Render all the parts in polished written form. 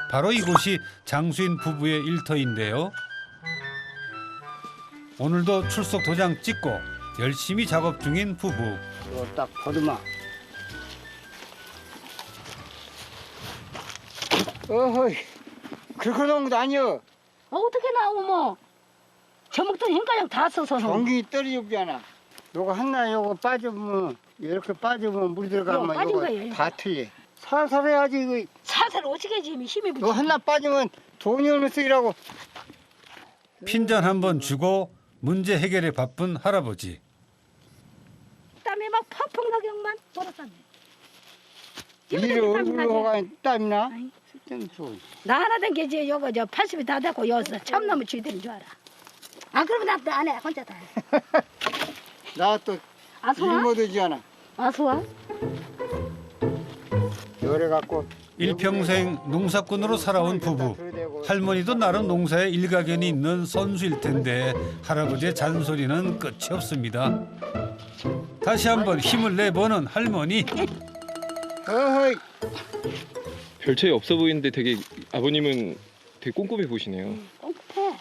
바로 이곳이 장수인 부부의 일터인데요. 오늘도 출석 도장 찍고 열심히 작업 중인 부부. 이거 딱 보드마. 어허이, 그렇게 놓은 것도 아니여. 어떻게 나오면 저 먹던 흰가장 다 써서 전기 떨어지잖아. 요거 하나 요거 빠지면 이렇게 빠지면 물이 들어가면 이거 빠진 거예요, 요거 이거. 다 틀려. 살살 해야지 이거. 사살 어떻게 지금 힘이 붙지? 요 하나 빠지면 돈이 어느 쓰이라고. 핀잔 한 번 주고 문제 해결에 바쁜 할아버지. 땀이 막 펑펑 나게만 벌었었네. 이래 얼굴로 가 땀이 나? 아이. 쓸데없는 소리. 나 하나 된 게 이제 요거 저 80이 다 됐고 여기서 참나무 쥐들인 줄 알아. 아 그러면 나 안 해. 혼자 다 해. 나 또 아수아? 일못하지 않아. 아수아? 요래 갖고 일평생 농사꾼으로 살아온 부부. 할머니도 나름 농사에 일가견이 있는 선수일 텐데 할아버지의 잔소리는 끝이 없습니다. 다시 한번 힘을 내보는 할머니. 어허이. 별 차이 없어 보이는데 되게 아버님은 되게 꼼꼼해 보시네요. 꽁꽁해.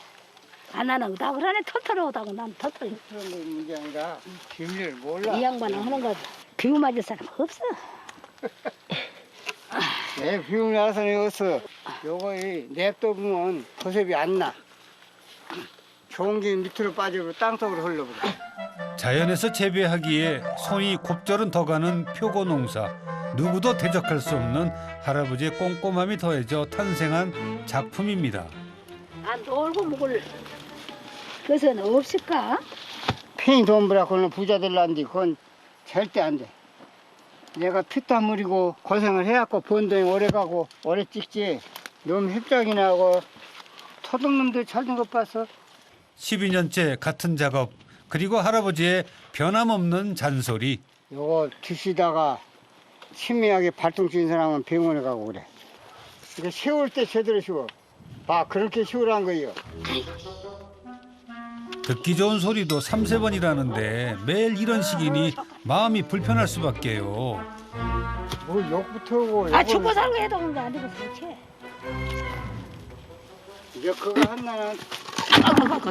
아 나는 나 그러네 털털하다고 난 털털. 그런 거 문제 아니라 비밀을 몰라. 이 양반은 하는 거 비유 맞을 사람 없어. 내 비밀 알아서는 없어. 요거 냅둬보면 도색이 안 나. 좋은 게 밑으로 빠지고 땅속으로 흘러버려. 자연에서 재배하기에 손이 곱절은 더 가는 표고 농사. 누구도 대적할 수 없는 할아버지의 꼼꼼함이 더해져 탄생한 작품입니다. 아 놀고 먹을 것은 없을까? 팽이 돈 벌어갖고는 부자 될란데 그건 절대 안 돼. 내가 피땀 흘리고 고생을 해갖고 번 돈이 오래 가고 오래 찍지. 놈 협작이나 하고 토종놈들 잘된 것 봤어. 12년째 같은 작업 그리고 할아버지의 변함없는 잔소리. 요거 드시다가 심미하게 발동 친 사람은 병원에 가고 그래. 이거 세울 때 제대로 쉬워. 봐, 그렇게 쉬우란 거예요. 듣기 좋은 소리도 3~4번이라는데 매일 이런 식이니 마음이 불편할 수밖에요. 뭘 욕부터 하고. 아 죽고 살고 해도 그런 거안 되고 그렇지. 이제 그거 하나는 아까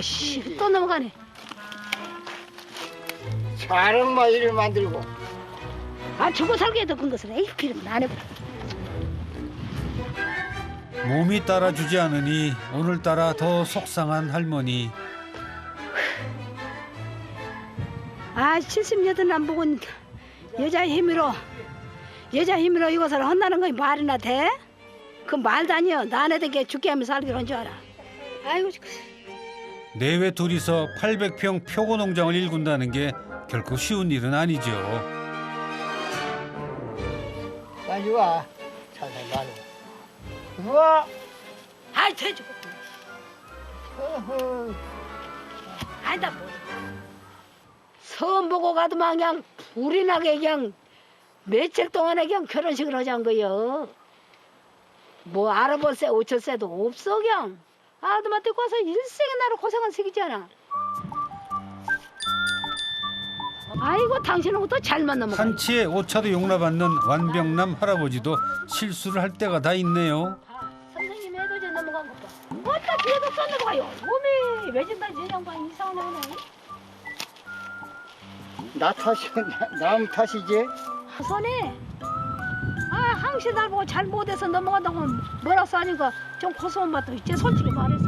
또 넘어가네. 자랑마 일을 만들고. 아 죽고 살고 해도 그런 것은 에이 그러면 안 해버려. 몸이 따라주지 않으니 오늘따라 더 속상한 할머니. 아 70년도 안 보고 여자 힘으로 이것을 혼나는 거 말이나 돼? 그 말도 아니여. 나네 되게 죽게 하면 살기로 한 줄 알아. 아이고 내외 둘이서 800평 표고 농장을 일군다는 게 결코 쉬운 일은 아니죠. 빨리 와. 살살 말고. 와. 아이 돼지고. 어허. 아니다 뭐. 선 보고 가도만 그냥 불이 나게 그냥 며칠 동안에 그냥 결혼식을 하자는 거요. 뭐 알아볼세 어쩔세도 없어 그냥. 아들한테 가서 일생에 나를 고생한 새끼잖아. 아이고 당신은 또 잘만 넘어가. 한치의 오차도 용납받는 완병남 할아버지도 실수를 할 때가 다 있네요. 선생님 해도 저 넘어간 것 봐. 뭐다 뒤에도 또 넘어가요. 몸이 외진다 저 양반 이상하네. 나 탓이, 남 탓이지? 하선해. 아 항시 날 보고 잘 못해서 넘어간다고 뭐라 싸니까 좀 고소한 맛도 있지 솔직히 말해서.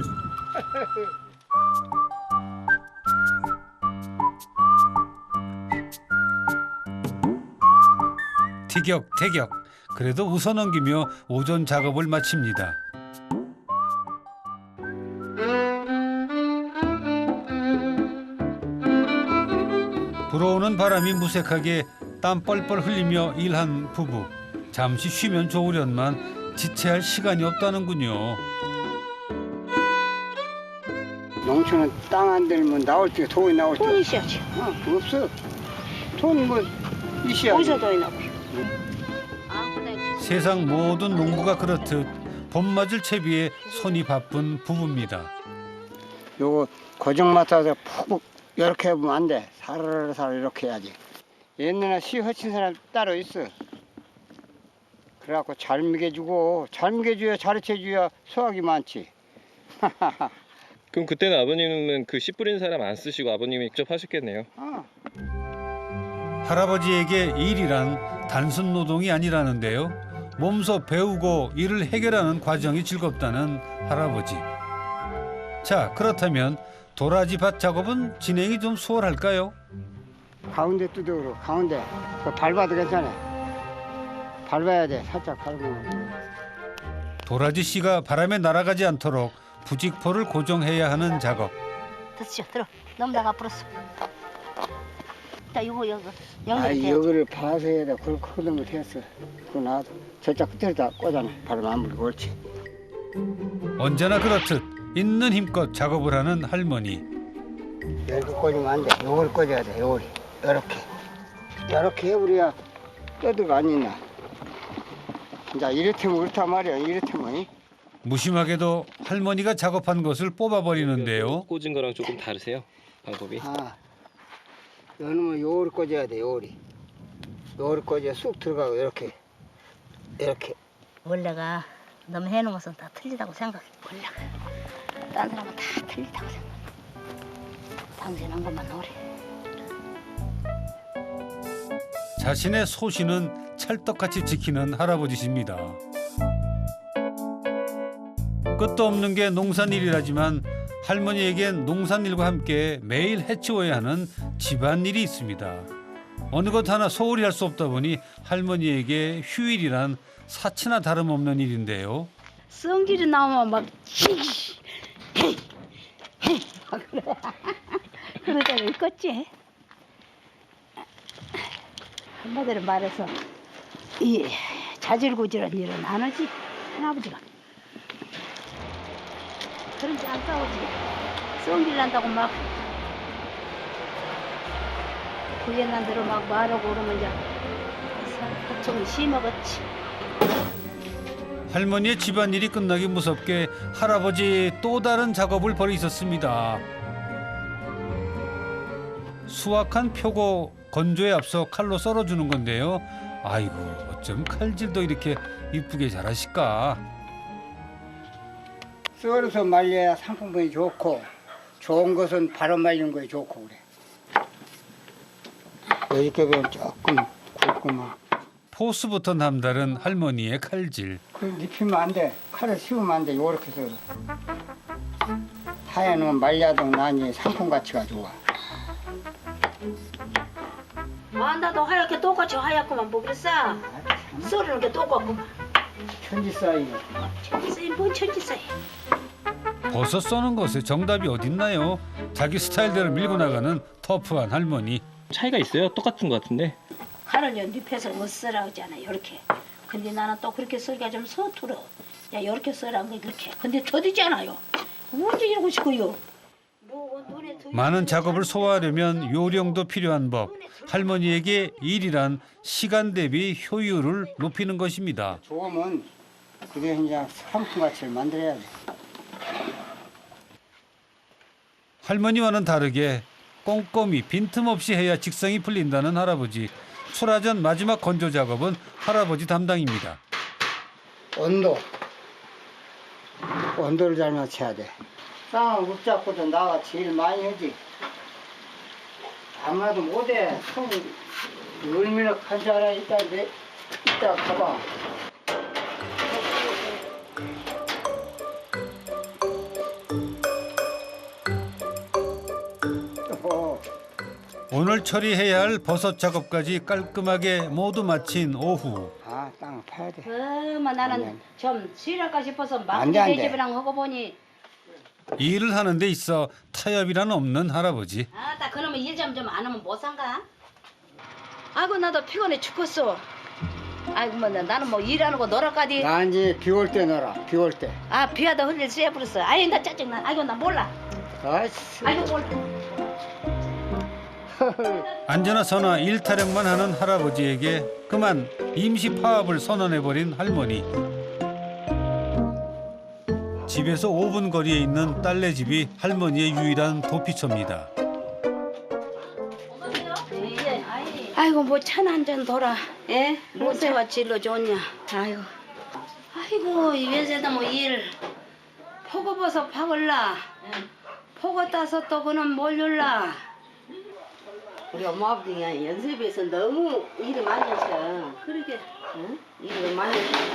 티격태격. 그래도 웃어넘기며 오전 작업을 마칩니다. 불어오는 바람이 무색하게 땀 뻘뻘 흘리며 일한 부부. 잠시 쉬면 좋으련만 지체할 시간이 없다는군요. 농촌은 땅 안 들면 나올 때 돈이 나올 때. 돈이 있어야지. 없어. 돈이 뭐 있어야. 어디서 돈이 나고. 세상 모든 농부가 그렇듯 봄맞을 채비에 손이 바쁜 부부입니다. 요거 고정 맞춰서 푹 이렇게 해보면 안 돼. 사르르 이렇게 해야지. 옛날에 시 허친 사람 따로 있어. 그래갖고 잘 먹여주고 잘 먹여줘야 가르쳐줘야 수학이 많지. 그럼 그때는 아버님은 그 씨 뿌리는 사람 안 쓰시고 아버님이 직접 하셨겠네요. 어. 할아버지에게 일이란 단순 노동이 아니라는데요. 몸소 배우고 일을 해결하는 과정이 즐겁다는 할아버지. 자, 그렇다면 도라지 밭 작업은 진행이 좀 수월할까요? 가운데 두둑으로 가운데 그 밟아도 괜찮아. 밟아야 돼. 살짝 밟으면. 도라지 씨가 바람에 날아가지 않도록 부직포를 고정해야 하는 작업. 됐죠. 들어. 너무 나가 버렸어. 자, 요거 아, 연결이 돼요. 여기를 봐서 해야 돼. 그걸 거두면 됐어. 그거 놔둬. 저쪽 끝에다 꽂아놔. 바람 안 불고 옳지. 언제나 그렇듯 있는 힘껏 작업을 하는 할머니. 이렇게 꽂으면 안 돼. 요걸 꽂아야 돼. 요걸. 요렇게. 요렇게 해버려야 떠드가 안 있나. 이제 이렇다면 그렇단 말이야. 이렇다면. 무심하게도 할머니가 작업한 것을 뽑아버리는데요. 꽂은 거랑 조금 다르세요? 방법이? 아, 요놈은 요를 꽂아야 돼. 요리. 요를 꽂아야 쑥 들어가고 이렇게. 이렇게. 원래가 너무 해놓은 것은 다 틀리다고 생각해. 원래가. 딴 사람은 다 틀리다고 생각해. 당신 한 것만 노래. 자신의 소신은 찰떡같이 지키는 할아버지십니다. 끝도 없는 게 농산일이라지만 할머니에겐 농산일과 함께 매일 해치워야 하는 집안일이 있습니다. 어느 것 하나 소홀히 할 수 없다 보니 할머니에게 휴일이란 사치나 다름없는 일인데요. 성질이 나오면 막 그러다가 있겠지. 한마디로 말해서 이 자질구질한 일은 안 하지. 할아버지가 그런지 안 싸우지. 성질 난다고 막 구연난 대로 막 말하고 그러면 이제 걱정이 심하겠지. 할머니의 집안일이 끝나기 무섭게 할아버지 또 다른 작업을 벌이셨습니다. 수확한 표고 건조에 앞서 칼로 썰어주는 건데요. 아이고, 어쩜 칼질도 이렇게 이쁘게 잘하실까. 썰어서 말려야 상품성이 좋고 좋은 것은 바로 말리는 거에 좋고 그래. 이렇게 보면 조금 굵구만. 포스부터 남다른 할머니의 칼질. 그걸 입히면 안 돼. 칼을 씌우면 안 돼. 요렇게 썰어. 하얀 말려도 나니 상품 가치가 좋아. 아, 나도 하얗게 똑같이 하얗구만 뭐 그랬어? 썰는 게 똑같구만. 천지 쌓이고. 천지싸이 뭔 천지싸이. 버섯 써는 것에 정답이 어딨나요? 자기 스타일대로 밀고 나가는 터프한 할머니. 차이가 있어요? 똑같은 것 같은데. 칼을 요 눕혀서 못 쓰라 하잖아 이렇게. 근데 나는 또 그렇게 썰기가 좀 서툴어. 야 이렇게 썰한 게 그렇게. 근데 더디잖아요. 언제 이러고 싶어요? 뭐 눈에 더 많은 작업을 소화하려면 요령도 필요한 법. 할머니에게 일이란 시간 대비 효율을 높이는 것입니다. 좋으면 그게 이제 상품 가치를 만들어야 돼. 할머니와는 다르게 꼼꼼히 빈틈없이 해야 직성이 풀린다는 할아버지. 출하전 마지막 건조 작업은 할아버지 담당입니다. 온도를 잘 맞춰야 돼. 쌍을 묵잡고도 나가 제일 많이 하지. 아마도 못해. 손 얼마나 간지 알아. 이따 가봐. 오늘 처리해야 할 버섯 작업까지 깔끔하게 모두 마친 오후. 아, 땅을 파야 돼. 나는 좀 쉬랄까 싶어서 안 막 돼, 안 돼. 내 집이랑 하고 보니 일을 하는 데 있어 타협이란 없는 할아버지. 아따 그놈의 일 좀 안 하면 못 산가? 아이고 나도 피곤해 죽겠어. 아이고 뭐 나는 뭐 일하는 거 놀아까지. 나 이제 비 올 때 놀아. 비 올 때. 아 비하다 흘릴 쎄버렸어. 아이 나 짜증나. 아이고 나 몰라. 아이씨. 아이고 몰라. 안전하 서나 일타령만 하는 할아버지에게 그만 임시 파업을 선언해버린 할머니. 집에서 5분 거리에 있는 딸네 집이 할머니의 유일한 도피처입니다. 아이고 뭐 찬 한 잔 돌아. 예? 모세와 질러 좋냐. 아이고. 아이고 이 외세다 뭐 일. 포고버섯 파걸라. 포고 따서 또 그는 뭘 열라. 우리 엄마 아버지가 연습에서 너무 일을 많이 하셔. 그러게. 응? 일을 많이 하시고.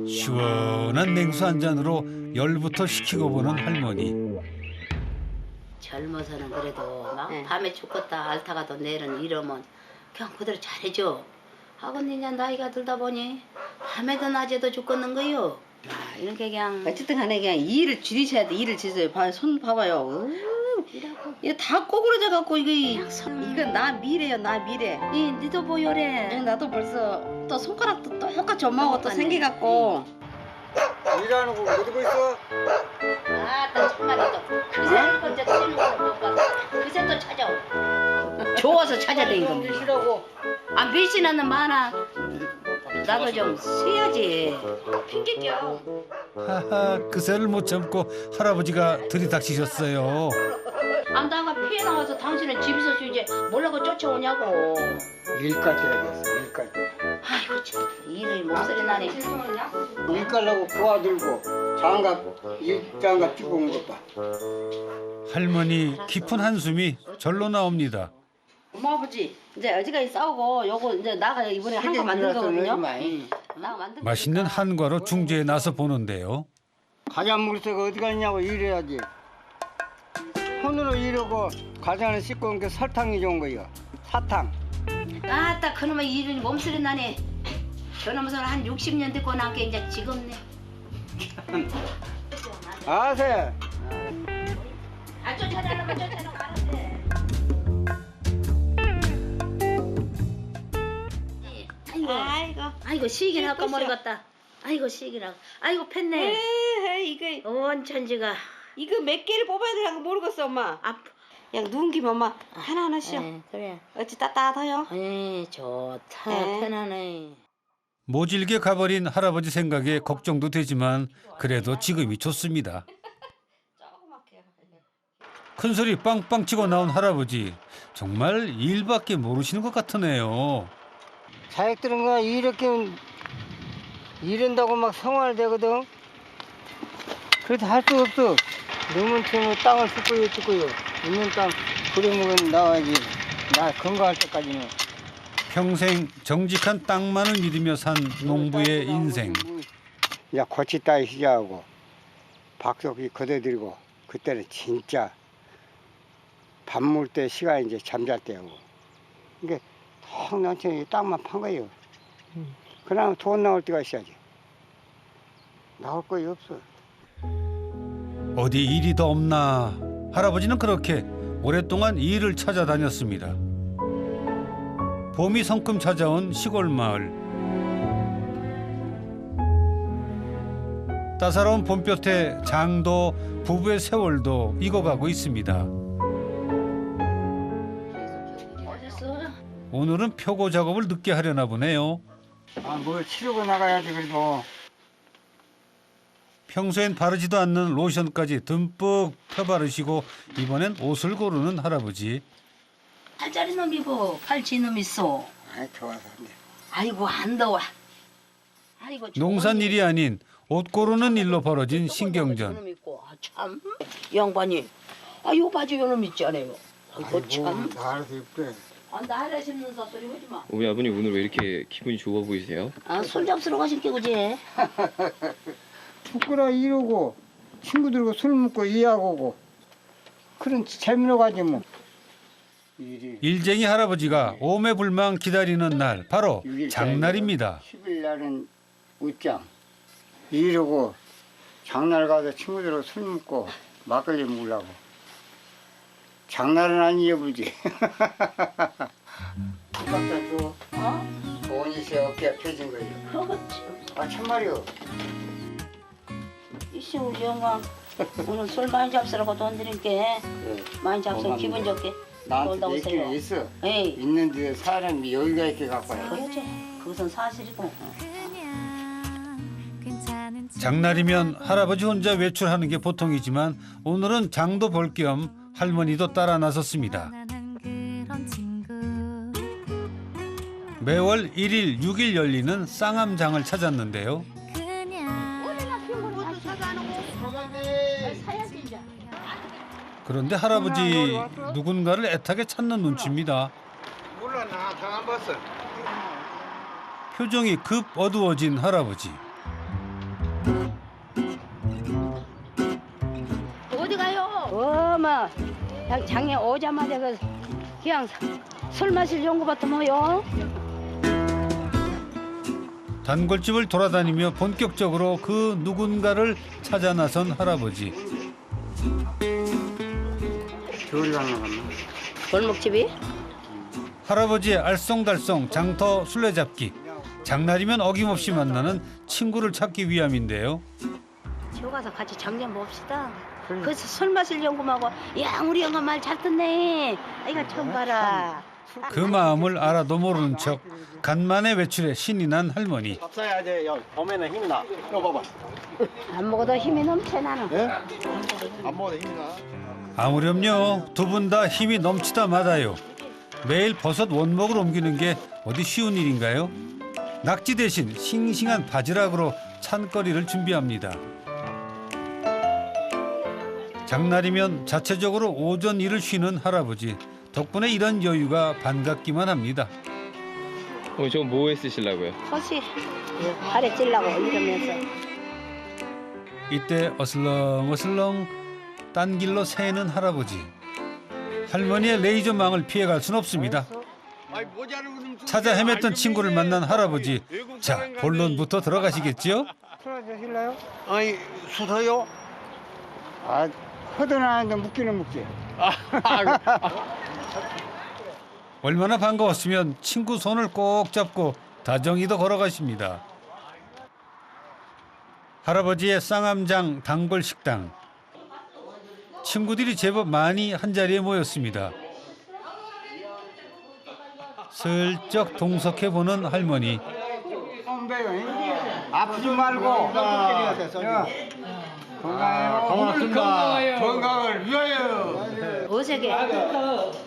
시원한 냉수 한 잔으로 열부터 식히고 보는 할머니. 젊어서는 그래도 막 네. 밤에 죽겠다 앓다가도 내일은 이러면 그냥 그대로 잘해줘. 하고 이제 나이가 들다 보니 밤에도 낮에도 죽겠는 거요. 아, 이렇게 그냥 어쨌든 간에 그냥 일을 줄이셔야 돼. 일을 줄이세요. 손 봐봐요. 이거 다 꼬부러져 갖고 이건 나 미래요. 나 미래. 이 니도 보여래. 나도 벌써 또 손가락도 똑같이 엄마하고 또 똑같네. 생겨갖고 일하는 거 어디고 있어? 아따 참말이도 그새 먼저 치는 거못 봤어. 그새 또 찾아오. 좋아서 찾아다닌 겁니다. 일하고. 아 밀신하는 많아. 나도 좀 쉬어야지. 핑계껴. 하하, 그새를 못 참고 할아버지가 들이닥치셨어요. 안다가 피해 나가서 당신은 집에서 쉬지 뭐라고 쫓아오냐고. 일까지 하겠어. 일까지. 아이고 참 일을 몸소리 나네. 일 깔라고 도와들고 장갑 일장갑 끼고 온 것 봐. 할머니 깊은 한숨이 절로 나옵니다. 엄마 아버지 이제 어지간히 싸우고 요거 이제 나가 이번에 한 거 만든 거거든요. 나가 만든 맛있는 한과로 중재에 나서 보는데요. 가자 먹을 때가 어디 갔냐고 일해야지. 손으로 일하고 가자는 씻고 온 게 설탕이 좋은 거요. 사탕. 아따 그놈의 일을 몸소리 나네. 저놈은 한 60년 됐고 나게 이제 지겹네. 아세. 안 쫓아다니면 쫓아가는데. 아이고 시긴 할까 모르겠다. 아이고 시기라고. 아이고 팼네. 이거 온 천지가. 이거 몇 개를 뽑아야 되나 모르겠어 엄마. 그냥 누운 김에 엄마 하나 하나씩. 그래. 어찌 따뜻해요? 좋다. 네. 편하네. 모질게 가버린 할아버지 생각에 걱정도 되지만 그래도 지금이 좋습니다. 큰 소리 빵빵 치고 나온 할아버지. 정말 일밖에 모르시는 것 같으네요. 자식들은 그냥 이렇게 이른다고 막 생활되거든. 그래도 할 수 없어. 너무 뭐 땅을 뜯고요. 있는 땅 부려먹은 나와야지. 나 건강할 때까지는. 평생 정직한 땅만을 믿으며 산 농부의 인생. 이제 고치 따위 시작하고 박석이 거둬들이고 그때는 진짜 밥 먹을 때 시간이 이제 잠잘 때하고 이게 턱 넘치는 땅만 판 거예요. 그러면 돈 나올 때가 있어야지. 나올 거이 없어. 어디 일이 더 없나. 할아버지는 그렇게 오랫동안 일을 찾아다녔습니다. 봄이 성큼 찾아온 시골 마을. 따사로운 봄볕에 장도 부부의 세월도 익어가고 있습니다. 오늘은 표고 작업을 늦게 하려나 보네요. 뭘 치르고 나가야지 그래도. 평소엔 바르지도 않는 로션까지 듬뿍 펴바르시고 이번엔 옷을 고르는 할아버지. 팔자리 놈이고 팔지 놈 있어. 아이 좋아서 안 돼. 아이고 안 더워. 아이고 농산일이 아닌 옷 고르는 일로 벌어진 신경전. 저놈 있고 참 양반이 요 바지 요놈 있잖아요. 아이고 참. 나 알아서 입대. 나이라 심는 소리 하지 마. 어머니 아버님 오늘 왜 이렇게 기분이 좋아 보이세요? 손 잡수러 가신 게 그지? 축구라 이러고 친구들과 술 먹고 이야기하고 오고 그런 재미로 가지 뭐. 일쟁이 할아버지가 오매불망 기다리는 날 바로 장날입니다. 10일 날은 웃장. 이러고 장날 가서 친구들하고 술 먹고 막걸리 먹으려고. 장날은 아니에요, 부지. 줘. 돈이 제 어깨에 펴진 거예요. 아, 참말이요. 이씨 우리 영광 오늘 술 많이 잡수라고 돈 드릴게. 많이 잡수 기분 좋게 나한테 놀다 오세요. 얘기가 있어. 에이 있는데 사람이 여유가 있게 갖고 와요. 그렇지. 그것은 사실이고. 장날이면 할아버지 혼자 외출하는 게 보통이지만 오늘은 장도 볼 겸 할머니도 따라 나섰습니다. 매월 1일, 6일 열리는 쌍암장을 찾았는데요. 그런데 할아버지 누군가를 애타게 찾는 눈치입니다. 몰라 나 장 안 봤어. 표정이 급 어두워진 할아버지. 어디 가요? 어마 장에 오자마자 그냥 술 마실 연구부터 뭐요? 단골집을 돌아다니며 본격적으로 그 누군가를 찾아 나선 할아버지. 겨울이 갔나 봤나? 골목집이? 할아버지의 알쏭달쏭 장터 술래잡기. 장날이면 어김없이 만나는 친구를 찾기 위함인데요. 저 가서 같이 장좀 봅시다. 그래서 술 마실 연구하고 야 우리 영감 말 잘 듣네. 아이가 처음 봐라. 그 마음을 알아도 모르는 척 간만에 외출에 신이 난 할머니. 밥 사야지. 야, 봄에는 힘나. 이거 봐봐. 안 먹어도 힘이 넘쳐 나는. 예? 안 먹어도 힘나. 아무렴요. 두 분 다 힘이 넘치다 마다요. 매일 버섯 원목을 옮기는 게 어디 쉬운 일인가요? 낙지 대신 싱싱한 바지락으로 찬거리를 준비합니다. 장날이면 자체적으로 오전 일을 쉬는 할아버지. 덕분에 이런 여유가 반갑기만 합니다. 저 뭐에 쓰시려고요? 허시 발에 찔라고 이러면서. 이때 어슬렁어슬렁 딴 길로 새는 할아버지. 할머니의 레이저망을 피해갈 순 없습니다. 찾아 헤맸던 친구를 만난 할아버지. 자, 본론부터 들어가시겠죠? 틀어주실래요? 아니, 수서요? 아 허드나는데 묻기는 묻기. 얼마나 반가웠으면 친구 손을 꼭 잡고 다정히도 걸어가십니다. 할아버지의 쌍암장 단골 식당. 친구들이 제법 많이 한자리에 모였습니다. 슬쩍 동석해보는 할머니. 아프지 말고 건강해요. 고맙습니다. 건강을 위하여. 어색해.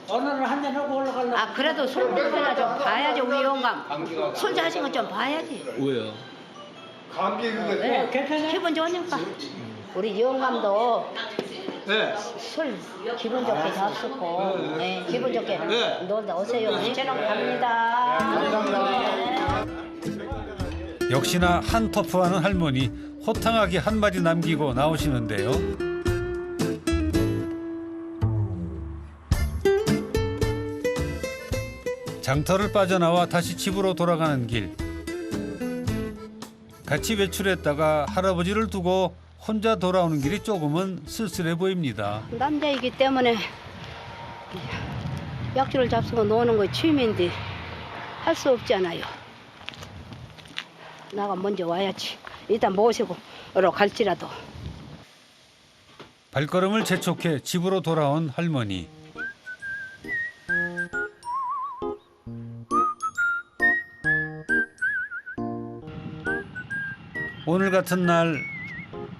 오늘은 한잔 하고 올라가려고. 아 그래도 술 먹으나 좀 봐야지 우리 영감. 술 자신 건 좀 봐야지. 왜요? 감기 그거. 네, 기분 좋으니까. 우리 영감도 네. 술 기분 좋게 잡수고 네, 기분 좋게 놀다 오세요. 이제는 갑니다. 감사합니다. 역시나 한터프하는 할머니. 호탕하게 한마디 남기고 나오시는데요. 장터를 빠져나와 다시 집으로 돌아가는 길. 같이 외출했다가 할아버지를 두고 혼자 돌아오는 길이 조금은 쓸쓸해 보입니다. 남자이기 때문에 약주를 잡수고 노는 거 취미인데 할 수 없잖아요. 나가 먼저 와야지. 일단 모시고 갈지라도. 발걸음을 재촉해 집으로 돌아온 할머니. 오늘 같은 날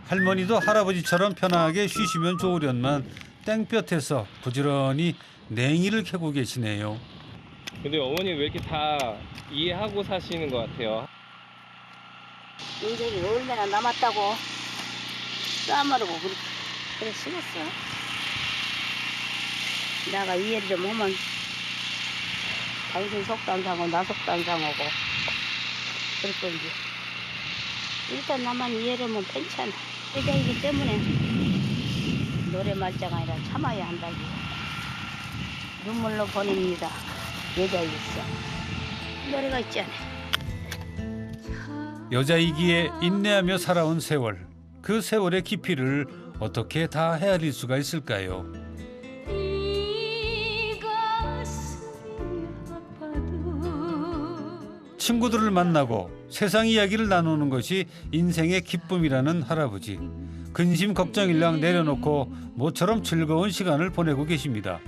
할머니도 할아버지처럼 편하게 쉬시면 좋으련만 땡볕에서 부지런히 냉이를 캐고 계시네요. 근데 어머니 왜 이렇게 다 이해하고 사시는 것 같아요? 인생이 얼마나 남았다고 싸마르고 그래 쓰겠어. 내가 이해를 좀 하면 당신 속도 안 상하고 나 속도 안 상하고 그럴 건지. 일단 나만 이해를 하면 괜찮아. 여자이기 때문에 노래 말자가 아니라 참아야 한다고. 눈물로 보냅니다. 여자이겠어. 노래가 있지 않아. 여자이기에 인내하며 살아온 세월. 그 세월의 깊이를 어떻게 다 헤아릴 수가 있을까요? 친구들을 만나고 세상 이야기를 나누는 것이 인생의 기쁨이라는 할아버지. 근심 걱정일랑 내려놓고 모처럼 즐거운 시간을 보내고 계십니다.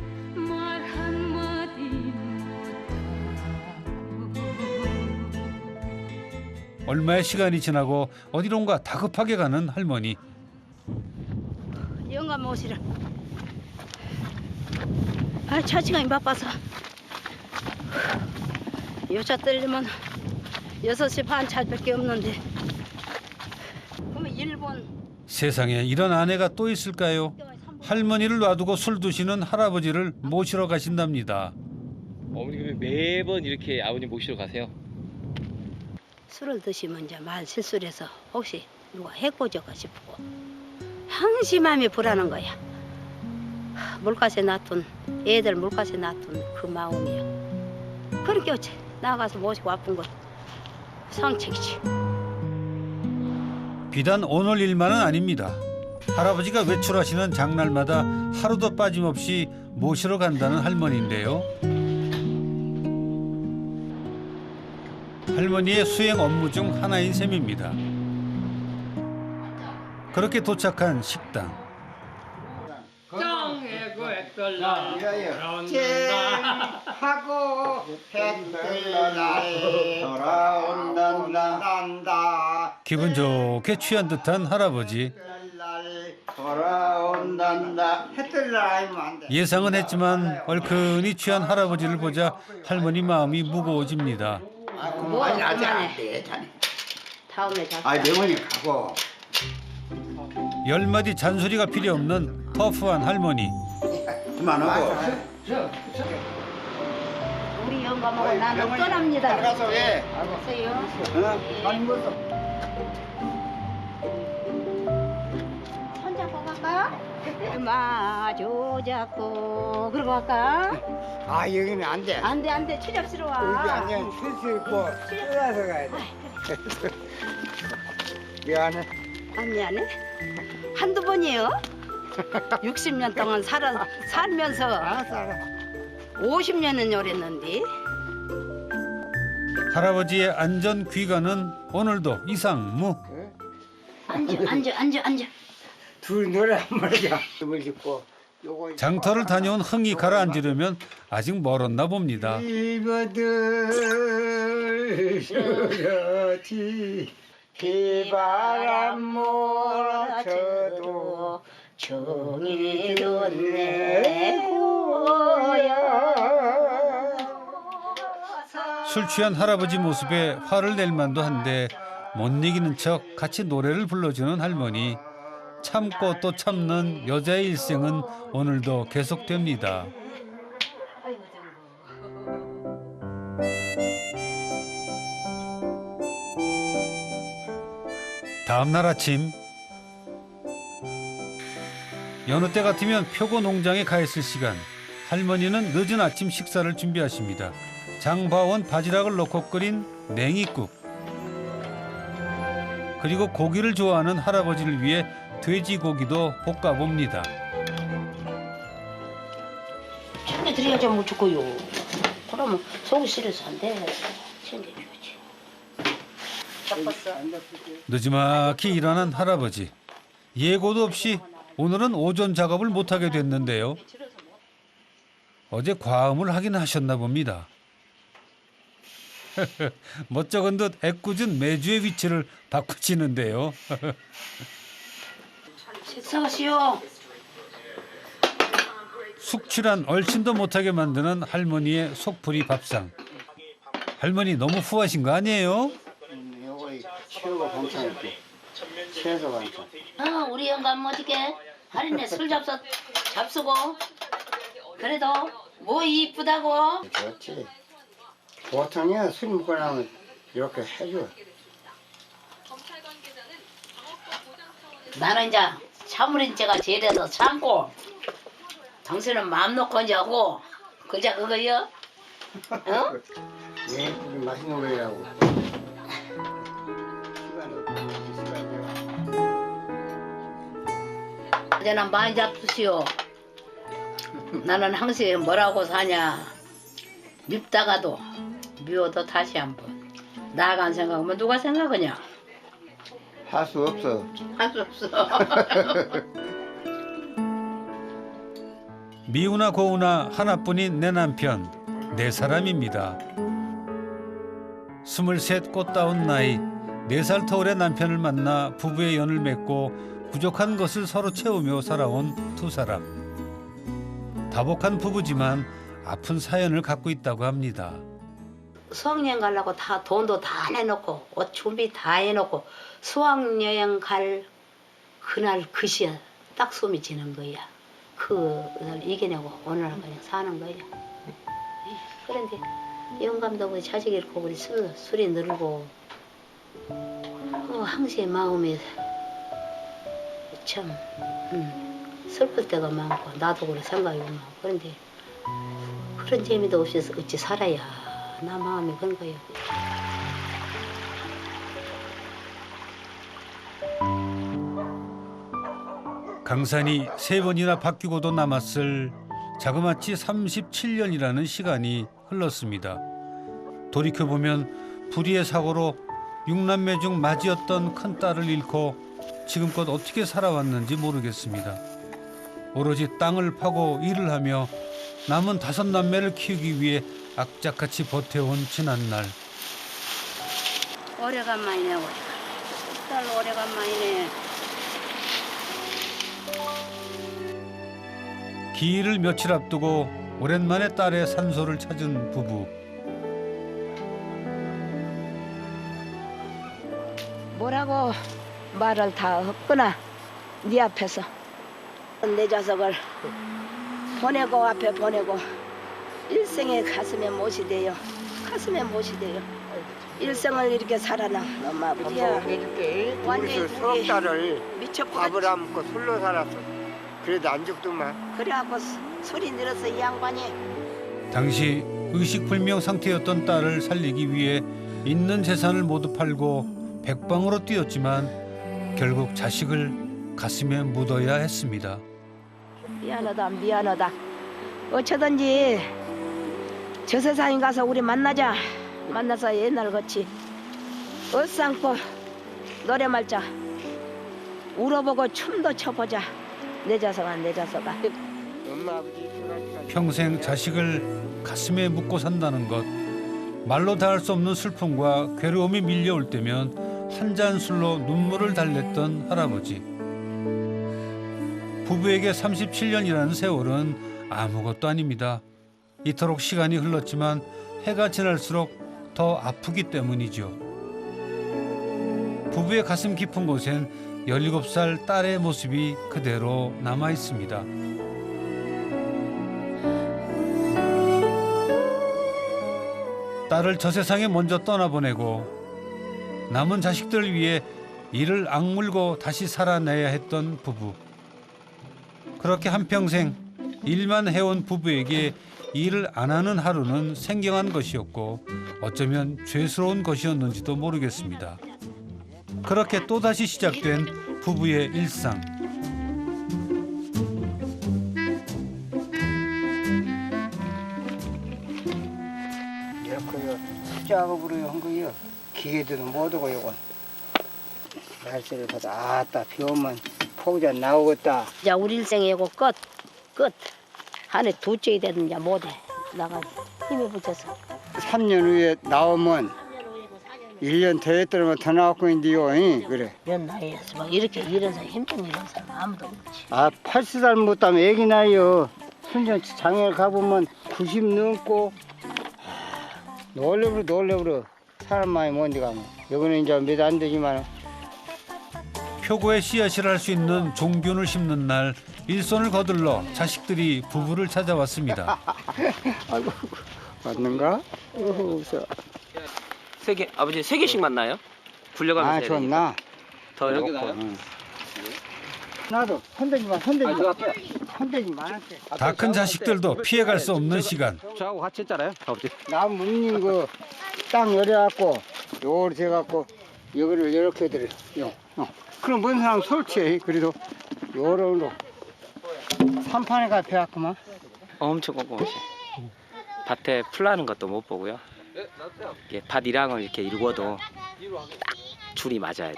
얼마의 시간이 지나고 어디론가 다급하게 가는 할머니. 영감 오시라. 아, 차시간이 바빠서. 요차 때리면 6시 반 차밖에 없는데. 그러면 일본 세상에 이런 아내가 또 있을까요? 할머니를 놔두고 술 드시는 할아버지를 모시러 가신답니다. 어머니 그러면 매번 이렇게 아버님 모시러 가세요? 술을 드시면 이제 말 실수를 해서 혹시 누가 해코질까 싶고 항시 마음이 불안한 거야. 물가에 놔둔 애들 물가에 놔둔 그 마음이야. 그렇게 어째 나가서 모시고 아픈 것 상책이지. 비단 오늘 일만은 아닙니다. 할아버지가 외출하시는 장날마다 하루도 빠짐없이 모시러 간다는 할머니인데요. 할머니의 수행 업무 중 하나인 셈입니다. 그렇게 도착한 식당. 하고 해뜰날 돌아온단다. 기분 좋게 취한 듯한 할아버지. 돌아온단다. 해뜰날 아니면 안 돼. 예상은 했지만 얼큰이 취한 할아버지를 보자 할머니 마음이 무거워집니다. 뭐 아니 아직 안 그만해. 돼. 자네. 다음에 잡자. 아니 명언이 가고. 열 마디 잔소리가 필요 없는 터프한 할머니. 그만하고. 우리 영감하고 나는 떠납니다. 나가서 왜? 알겠어요. 아니 뭐. 손잡고 갈까? 마주 잡고 그러고 갈까? 아 여기는 안 돼. 안돼 추잡스러워. 여기 아니야. 쓸수 있고 뛰어서 가야 돼. 미안해. 안 미안해? 한두 번이요? 60년 동안 살면서 알았어 알았어. 50년은 요랬는데. 할아버지의 안전 귀가는 오늘도 이상무. 앉아. 둘 노래 한 말이야. 춤을 짓고 요거 장터를 다녀온 흥이 가라앉으려면 아직 멀었나 봅니다. 일버들 수려지 비바람 몰아쳐도 정이던 내 고야. 술 취한 할아버지 모습에 화를 낼 만도 한데 못 이기는 척 같이 노래를 불러주는 할머니. 참고 또 참는 여자의 일생은 오늘도 계속됩니다. 다음 날 아침 여느 때 같으면 표고 농장에 가 있을 시간. 할머니는 늦은 아침 식사를 준비하십니다. 장바원 바지락을 넣고 끓인 냉이국. 그리고 고기를 좋아하는 할아버지를 위해 돼지고기도 볶아봅니다. 챙겨드려야지 뭐 죽고요. 그러면 속이 싫어서 안 돼. 챙겨줘야지. 늦지막히 일어난 할아버지. 예고도 없이 오늘은 오전 작업을 못하게 됐는데요. 어제 과음을 하긴 하셨나 봅니다. 멋쩍은 듯 애꿎은 매주의 위치를 바꾸시는데요. 식사하시오. 숙취란 얼씬도 못하게 만드는 할머니의 속풀이 밥상. 할머니 너무 후하신 거 아니에요? 요거 최고 반찬이지. 최소 반찬. 우리 영감 어떻게 할인에 술 잡수고 그래도 뭐 이쁘다고. 그렇지. 보통은 술 먹고 나면 이렇게 해줘. 나는 이제 참으린 제가 제대로 참고 당신은 마음 놓고 이제 하고 그저 그거요. 어? 예, 맛있는 거라고. 이제는 많이 잡수시오. 나는 항상 뭐라고 사냐. 밉다가도 미워도 다시 한번 나아간 생각하면 누가 생각하냐. 할 수 없어. 할 수 없어. 미우나 고우나 하나뿐인 내 남편, 내 사람입니다. 23 꽃다운 나이, 4살 터울의 남편을 만나 부부의 연을 맺고 부족한 것을 서로 채우며 살아온 두 사람. 다복한 부부지만 아픈 사연을 갖고 있다고 합니다. 수학여행 가려고 다 돈도 다 내놓고 옷 준비 다 해놓고 수학여행 갈 그날 그 시에 딱 숨이 지는 거야. 그걸 이겨내고 오늘 그냥 사는 거야. 그런데 영감도 없고 자식 잃고 우리 술이 늘고 항시의 마음이 참 슬플 때가 많고 나도 그래 생각이 많고 그런데 그런 재미도 없이 어찌 살아야 나 마음이 그런 거예요. 강산이 3번이나 바뀌고도 남았을 자그마치 37년이라는 시간이 흘렀습니다. 돌이켜보면 불의의 사고로 6남매 중 맏이었던 큰딸을 잃고 지금껏 어떻게 살아왔는지 모르겠습니다. 오로지 땅을 파고 일을 하며 남은 5남매를 키우기 위해 악착같이 버텨온 지난날. 오래간만이네 우리가. 딸 오래간만이네. 기일을 며칠 앞두고 오랜만에 딸의 산소를 찾은 부부. 뭐라고 말을 다 했구나. 네 앞에서. 내 자석을 보내고 앞에 보내고 일생의 가슴에 못이 돼요. 가슴에 못이 돼요. 일생을 이렇게 살아나 엄마 아버지야. 해줄게. 완전히 우리 수억 달을 미쳤고 밥을 안 먹고 술로 살았어. 그래도 안 죽더만. 그래갖고 소리 늘어서 이 양반이 당시 의식불명 상태였던 딸을 살리기 위해 있는 재산을 모두 팔고 백방으로 뛰었지만 결국 자식을 가슴에 묻어야 했습니다. 미안하다 미안하다. 어쩌든지 저 세상에 가서 우리 만나자. 만나서 옛날 같이 옷상고 노래 말자. 울어보고 춤도 춰보자. 내 자석아 내 자석아. 엄마 아버지 두 가지가 평생 자식을 가슴에 묻고 산다는 것. 말로 다 할 수 없는 슬픔과 괴로움이 밀려올 때면 한 잔 술로 눈물을 달랬던 할아버지. 부부에게 37년이라는 세월은 아무것도 아닙니다. 이토록 시간이 흘렀지만 해가 지날수록 더 아프기 때문이죠. 부부의 가슴 깊은 곳엔 17살 딸의 모습이 그대로 남아 있습니다. 딸을 저 세상에 먼저 떠나보내고 남은 자식들을 위해 이를 악물고 다시 살아내야 했던 부부. 그렇게 한평생 일만 해온 부부에게 일을 안 하는 하루는 생경한 것이었고 어쩌면 죄스러운 것이었는지도 모르겠습니다. 그렇게 또다시 시작된 부부의 일상. 이렇게 수작업으로 한 거요. 기계들은 못 오고 요건. 날씨를 보다 아따 비 오면 포구자 나오겠다. 자 우리 일생에 이거 끝. 한해 두째이 되든 자 못해. 나가 힘에 붙여서. 3년 후에 나오면 1년 더 했더라면 더 나왔고 있는데요. 그래. 몇 나이에서 막 이렇게 일어서 힘든 이런 사람 아무도 없지. 아 80살 못하면 애기 나이요. 순전 장애를 가보면 90 넘고 놀래부러 사람 많이 먼데 가면 여기는 이제 몇 안 되지만 표고에 씨앗을 할 수 있는 종균을 심는 날 일손을 거들러 자식들이 부부를 찾아왔습니다. 아이고 맞는가? 웃어. 아버지 3개씩 만나요? 굴려가면서 아 해야 되니까. 좋나? 더 넣고. 나도 손대지 마. 손대지 말았대. 다 큰 자식들도 피해갈 수 없는 시간. 저하고 같이 했잖아요, 아버지. 나 묻는 거 땅 열어갖고 요렇게 해갖고 여기를 이렇게 들여. 그럼 뭔 사람 설치해. 그래도 요런 산판에 가 배웠구만. 엄청 꼼꼼하시. 밭에 풀 나는 것도 못 보고요. 이게 밭 일항을 이렇게 일궈도 딱 줄이 맞아야 돼.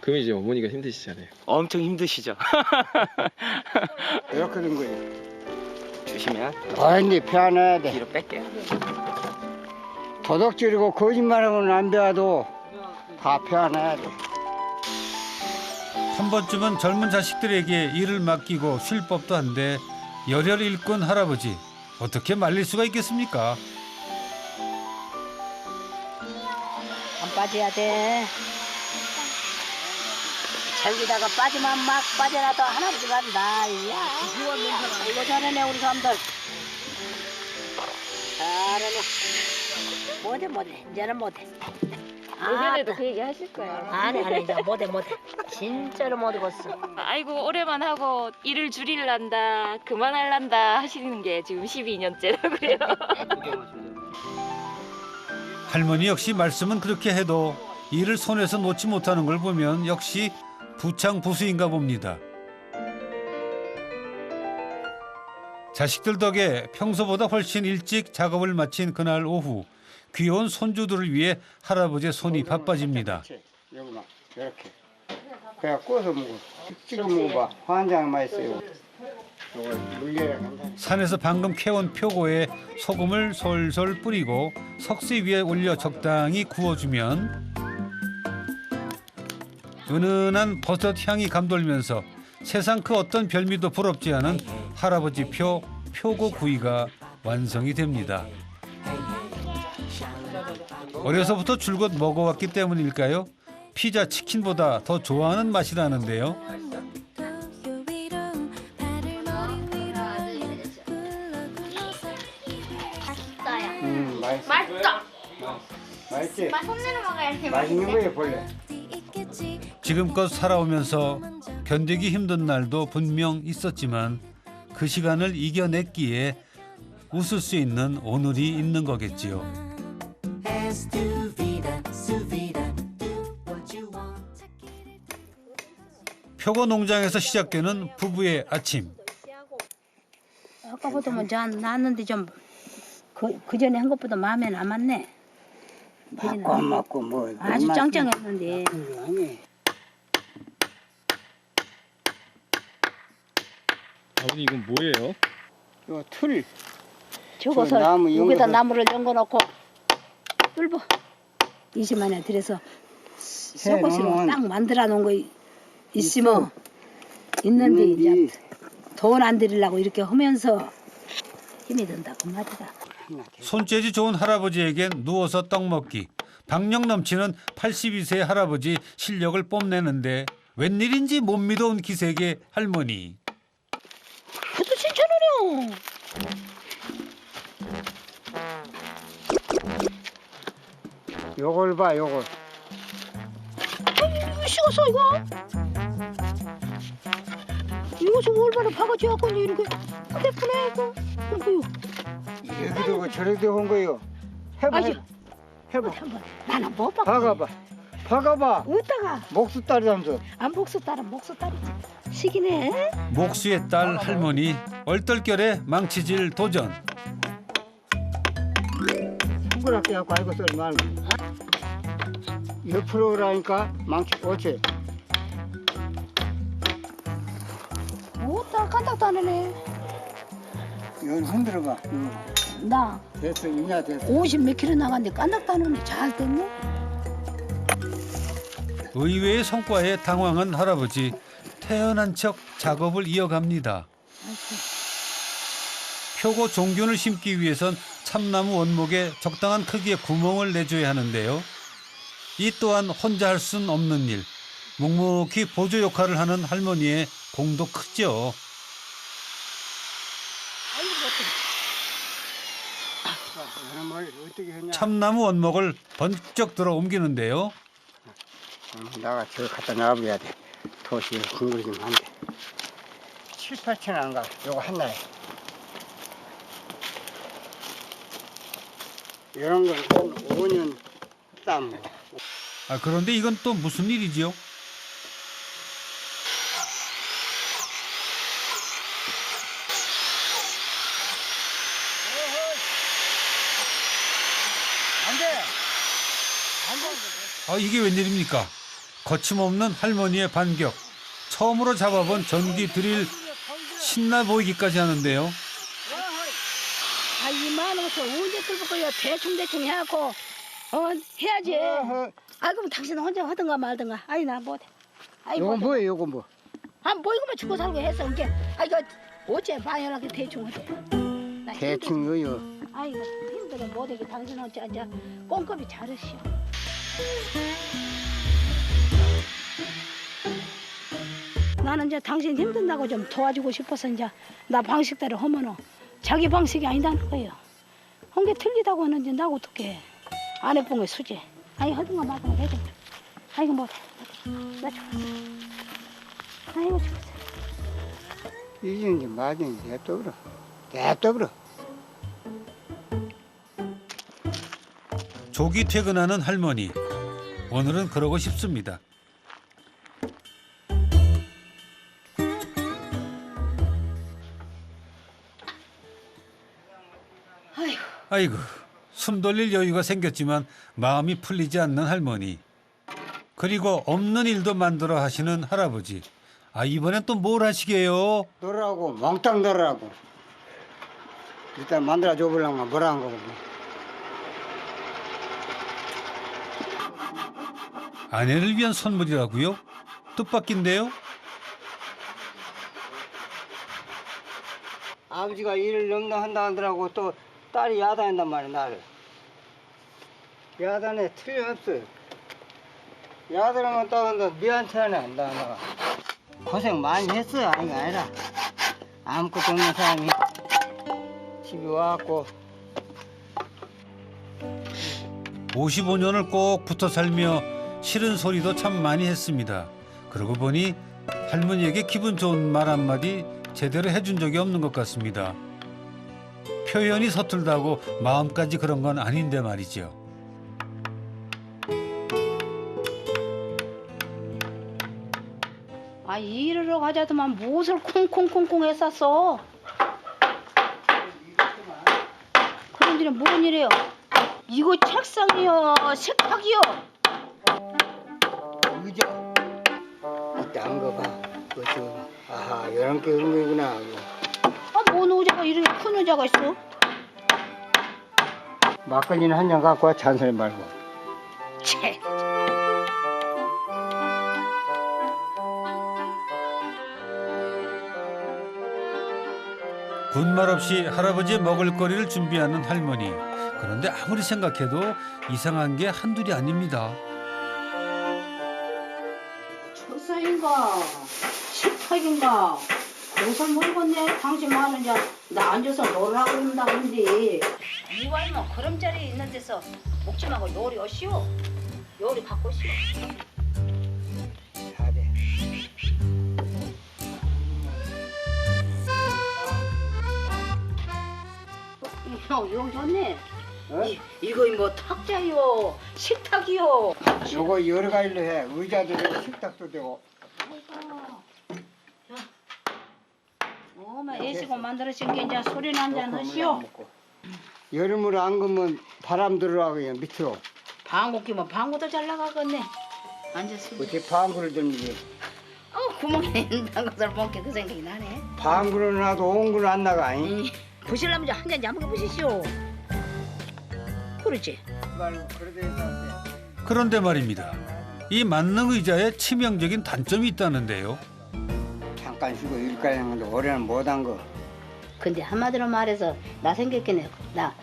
그럼 이제 어머니가 힘드시잖아요. 엄청 힘드시죠? 이렇게 된 거예요. 주시면 아니 배워놔야 돼. 뒤로 뺄게요. 도덕질이고 거짓말하고는 안 배워도 다 배워놔야 돼. 한 번쯤은 젊은 자식들에게 일을 맡기고 쉴 법도 한데 열혈 일꾼 할아버지 어떻게 말릴 수가 있겠습니까? 빠져야 돼. 절기다가 빠지면 막 빠져나도 할아버지 간다. 이야. 이거 잘하네 우리 사람들. 잘하네. 못해. 이제는 못해. 내년에도 그 얘기 하실 거예요. 아니 이제 못해. 진짜로 못 익었어. 아이고 올해만 하고 일을 줄일란다 그만할란다 하시는 게 지금 12년째라고요. 할머니 역시 말씀은 그렇게 해도 일을 손에서 놓지 못하는 걸 보면 역시 부창부수인가 봅니다. 자식들 덕에 평소보다 훨씬 일찍 작업을 마친 그날 오후 귀여운 손주들을 위해 할아버지의 손이 바빠집니다. 여기만 이렇게. 그냥 구워서 먹어. 찍어 먹어봐. 환장 맛있어요. 이걸 물려야 괜찮아. 산에서 방금 캐온 표고에 소금을 솔솔 뿌리고 석쇠 위에 올려 적당히 구워주면 은은한 버섯 향이 감돌면서 세상 그 어떤 별미도 부럽지 않은 할아버지 표고 구이가 완성이 됩니다. 어려서부터 줄곧 먹어왔기 때문일까요? 피자, 치킨보다 더 좋아하는 맛이라는데요. 맛있어. 맛있다. 맛있지? 손으로 먹어야 이렇게 맛있는 거예요, 본래. 지금껏 살아오면서 견디기 힘든 날도 분명 있었지만 그 시간을 이겨냈기에 웃을 수 있는 오늘이 있는 거겠지요. 표고 농장에서 시작되는 부부의 아침. 아까보다 먼저 나왔는데 좀 그 전에 한 것보다 마음에 남았네. 맞고 안 맞고 뭐. 아주 짱짱했는데. 아니. 아버님 이건 뭐예요? 요 틀. 적어서 나무 여기다 연거서. 나무를 연거놓고 뚫어 20만에 들여서 속옷으로 놓으면 딱 만들어 놓은 거 있으면 있는데 이제 돈 안 들이려고 이렇게 하면서 힘이 든다 그 말이다. 손재주 좋은 할아버지에겐 누워서 떡 먹기. 박력 넘치는 82세 할아버지 실력을 뽐내는데 웬일인지 못 믿어온 기색의 할머니. 그것도 칭찬하네요. 요걸 봐, 요걸. 이거 식었어 이거. 이거 좀 얼마나 바가지 갖고 이렇게 예쁘네 이거. 이거요. 여기도 그 저래도 온 거요. 해봐, 아유. 해봐. 한번 나는 못 봐. 박아봐. 박아봐. 어디다가 목수딸이라면서. 안 목수딸은 목수딸이지. 시기네. 목수의 딸 할머니 얼떨결에 망치질 도전. 동그랗게 갖고 알고 썰지 말고. 옆으로 오라니까 망치 옳지. 뭐다 까딱도 안 하네. 이걸 흔들어봐. 나 됐어, 이냐 됐어. 50 몇 킬로 나갔는데 까딱도 안 하네. 잘 됐네. 의외의 성과에 당황한 할아버지. 태연한 척 작업을 이어갑니다. 표고 종균을 심기 위해선 참나무 원목에 적당한 크기의 구멍을 내줘야 하는데요. 이 또한 혼자 할 순 없는 일. 묵묵히 보조 역할을 하는 할머니의 공도 크죠. 뭘 어떻게 했냐. 참나무 원목을 번쩍 들어 옮기는데요. 나가 저기 갖다 놔버려야 돼. 도시에 둥그러지면 안 돼. 7, 8천 안 가. 요거 하나에. 이런 건 5년 땀. 아, 그런데 이건 또 무슨 일이지요? 안 돼. 안 돼. 아, 이게 웬일입니까? 거침없는 할머니의 반격. 처음으로 잡아본 전기 드릴 신나 보이기까지 하는데요. 아 이만 원서 언제 끌고 거요. 대충 해갖고 해야지. 아 그럼 당신 혼자 하든가 말든가. 아이 나 못해. 아이 요건 못해. 뭐예요, 요건 뭐? 아 보이고만 죽고 살고 해서 이게 아 이거 어째 방연하게 대충 하지. 나 대충 요요. 아이고 힘들어 못하게 당신 어째 앉아 꼼꼼히 잘하시오. 나는 이제 당신 힘든다고 좀 도와주고 싶어서 이제 나 방식대로 하면은 자기 방식이 아니다는 거예요. 한 게 틀리다고 하는데 나 어떡해. 안 해본 게 수지. 아이 하든가 말든가 해줘. 아이고 뭐 나 죽었어. 아이고 죽었어. 이제 맞으니 냅둬버려. 냅둬버려. 조기 퇴근하는 할머니. 오늘은 그러고 싶습니다. 아이고, 숨 돌릴 여유가 생겼지만 마음이 풀리지 않는 할머니. 그리고 없는 일도 만들어 하시는 할아버지. 아, 이번엔 또 뭘 하시게요? 놀라고 몽땅 놀라고. 일단 만들어 줘보려면 뭐라 한 거고. 아내를 위한 선물이라고요? 뜻밖인데요? 아버지가 일을 넘나한다 하더라고. 또 딸이 야단한단 말이야, 나를. 야단에 틀림없어. 야단하면 따간다. 니한테는 안 당한다. 고생 많이 했어. 아니가 아니라. 아무것도 없는 사람이 집에 와갖고 55년을 꼭 붙어 살며 싫은 소리도 참 많이 했습니다. 그러고 보니 할머니에게 기분 좋은 말 한마디 제대로 해준 적이 없는 것 같습니다. 표현이 서툴다고 마음까지 그런 건 아닌데 말이죠. 아 일하러 가자더만 무엇을 콩콩콩콩 했었어. 그런 일은 뭔 일이에요? 이거 책상이요, 식탁이요. 의자 어때 안 거 봐. 그거 아하 이런 게 의미구나. 아, 뭔 의자가 이렇게 큰 의자가 있어? 막걸리는 한 잔 갖고 와. 잔소리 말고. 채. 군말 없이 할아버지의 먹을거리를 준비하는 할머니. 그런데 아무리 생각해도 이상한 게 한둘이 아닙니다. 책상인가 식탁인가 옷을 물건네. 당신 많은 자나 앉아서 놀으라고 그런다 그런데 이와이 뭐 그런 자리에 있는 데서 먹지 말고 요리 오시오. 요리 갖고 오시오. 잘해. 이거 좋네. 어? 이거 뭐 탁자요 식탁이요. 요거 여러 가지로 해. 의자도 되고 식탁도 되고. 어마 애쓰고 만들어진 게 이제 소리 한잔 하시오. 여름으로 안 그면 바람 들어가고요 밑으로. 방구 끼면 방구도 잘 나가겠네. 앉아서. 어떻게 방구를 들지? 구멍에 있는 것을 보니까 그 생각이 나네. 방구를 놔도 온구는 안 나가. 잉? 부실라면 한 잔 야무게 부시시오. 그렇지. 말고 그러대 있는데. 그런데 말입니다. 이 만능 의자에 치명적인 단점이 있다는데요. 잠깐 쉬고 일까지 하는 건데 올해는 못한 거. 근데 한마디로 말해서 나 생각해네. 나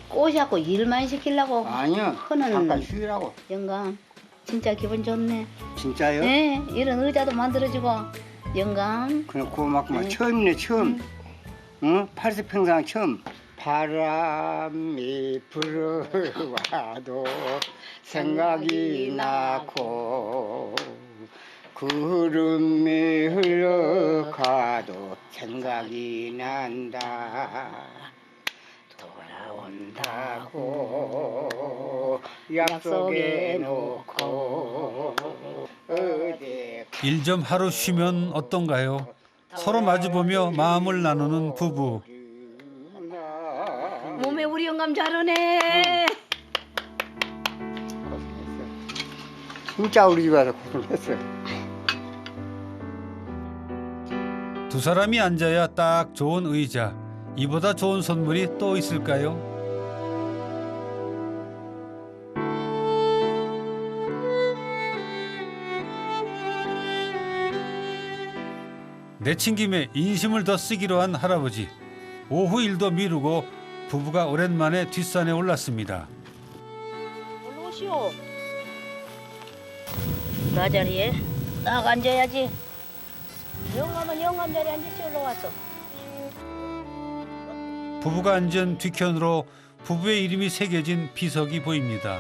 꼬시하고 일만 시키려고. 아니요. 그는- 잠깐 쉬라고. 영감 진짜 기분 좋네. 진짜요? 네 이런 의자도 만들어지고 영감. 그냥 고맙구만. 네. 처음이네 처음. 응? 80평상 처음. 바람이 불어와도 생각이 나고 구름이 흘러가도 생각이 난다. 돌아온다고 약속해 놓고 어디 일 좀 하루 쉬면 어떤가요? 서로 마주보며 마음을 나누는 부부. 몸에 우리 영감 잘하네. 고생했어. 진짜 우리 집 와서 고생했어. 두 사람이 앉아야 딱 좋은 의자. 이보다 좋은 선물이 또 있을까요? 내친 김에 인심을 더 쓰기로 한 할아버지. 오후 일도 미루고 부부가 오랜만에 뒷산에 올랐습니다. 올라오시오. 나 자리에 딱 앉아야지. 영감은 영감 자리에 앉으시 올라왔어. 부부가 앉은 뒤편으로 부부의 이름이 새겨진 비석이 보입니다.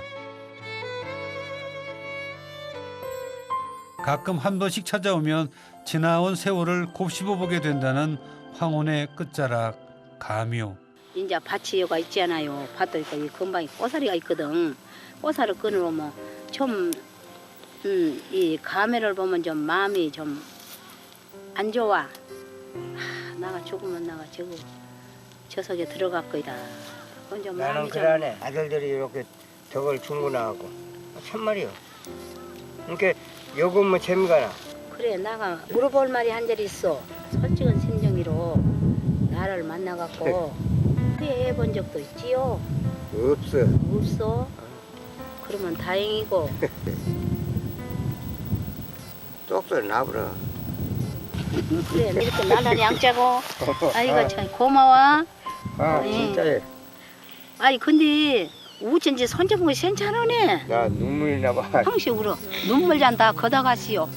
가끔 한 번씩 찾아오면 지나온 세월을 곱씹어 보게 된다는 황혼의 끝자락 가묘. 이제 밭이 여가 있잖아요. 밭도 있고 이 근방에 꼬사리가 있거든. 꼬사리 끊으면 좀 이 가면을 보면 좀 마음이 좀 안 좋아. 나가 죽으면 나가 저 속에 들어갈 거이다. 그건 좀 나는 마음이 좀 그러네. 아들들이 이렇게 덕을 충분하고 참말이요. 그러니까 요것만 재미가 나. 그래 나가 물어볼 말이 한 자리 있어. 솔직한 심정으로 나를 만나갖고 후회해본 적도 있지요. 없어. 없어. 그러면 다행이고. 똑소리 나버려. 그래 이렇게 나란히 앉자고. 아이고 참 고마워. 아 네. 진짜예. 아이 근데 어쩐지 손잡은 거 괜찮으네. 나 눈물이 나봐. 항시 울어. 눈물 잔다 걷어가시오.